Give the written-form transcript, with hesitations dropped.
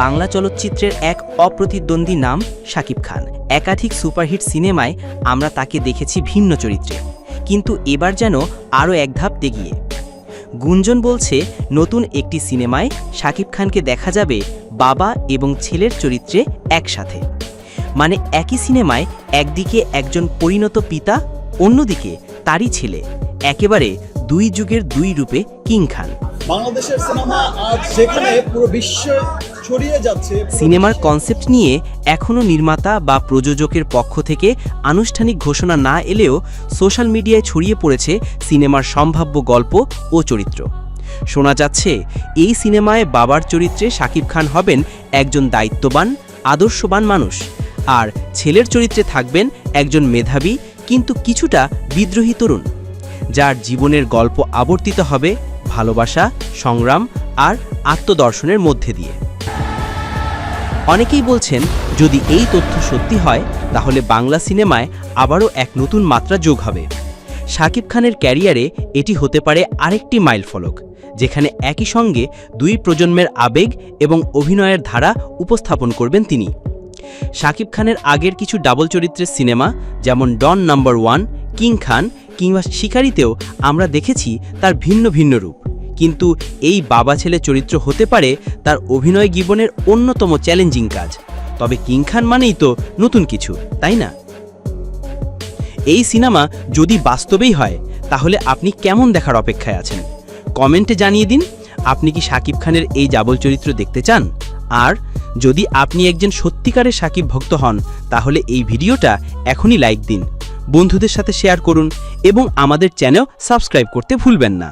বাংলা চলচ্চিত্রের এক অপ্রতিদ্বন্দ্বী নাম শাকিব খান। একাধিক সুপারহিট সিনেমায় আমরা তাকে দেখেছি ভিন্ন চরিত্রে, কিন্তু এবার যেন আরও এক ধাপ এগিয়ে। গুঞ্জন বলছে নতুন একটি সিনেমায় শাকিব খানকে দেখা যাবে বাবা এবং ছেলের চরিত্রে একসাথে। মানে একই সিনেমায় একদিকে একজন পরিণত পিতা, অন্যদিকে তারই ছেলে, একেবারে দুই যুগের দুই রূপে কিং খান। বাংলাদেশের সিনেমা আজ যেখানে পুরো বিশ্ব ছড়িয়ে যাচ্ছে, সিনেমার কনসেপ্ট নিয়ে এখনও নির্মাতা বা প্রযোজকের পক্ষ থেকে আনুষ্ঠানিক ঘোষণা না এলেও সোশ্যাল মিডিয়ায় ছড়িয়ে পড়েছে সিনেমার সম্ভাব্য গল্প ও চরিত্র। শোনা যাচ্ছে এই সিনেমায় বাবার চরিত্রে শাকিব খান হবেন একজন দায়িত্ববান, আদর্শবান মানুষ, আর ছেলের চরিত্রে থাকবেন একজন মেধাবী কিন্তু কিছুটা বিদ্রোহী তরুণ, যার জীবনের গল্প আবর্তিত হবে ভালোবাসা, সংগ্রাম আর আত্মদর্শনের মধ্যে দিয়ে। অনেকেই বলছেন যদি এই তথ্য সত্যি হয় তাহলে বাংলা সিনেমায় আবারও এক নতুন মাত্রা যোগ হবে। শাকিব খানের ক্যারিয়ারে এটি হতে পারে আরেকটি মাইলফলক, যেখানে একই সঙ্গে দুই প্রজন্মের আবেগ এবং অভিনয়ের ধারা উপস্থাপন করবেন তিনি। শাকিব খানের আগের কিছু ডাবল চরিত্রের সিনেমা যেমন ডন নাম্বার 1, কিং খান কিংবা শিকারিতেও আমরা দেখেছি তার ভিন্ন ভিন্ন রূপ, কিন্তু এই বাবা ছেলে চরিত্র হতে পারে তার অভিনয় জীবনের অন্যতম চ্যালেঞ্জিং কাজ। তবে কিং খান মানেই তো নতুন কিছু, তাই না? এই সিনেমা যদি বাস্তবেই হয় তাহলে আপনি কেমন দেখার অপেক্ষায় আছেন? কমেন্টে জানিয়ে দিন আপনি কি শাকিব খানের এই ডাবল চরিত্র দেখতে চান। আর যদি আপনি একজন সত্যিকারের শাকিব ভক্ত হন তাহলে এই ভিডিওটা এখনই লাইক দিন, বন্ধুদের সাথে শেয়ার করুন এবং আমাদের চ্যানেল সাবস্ক্রাইব করতে ভুলবেন না।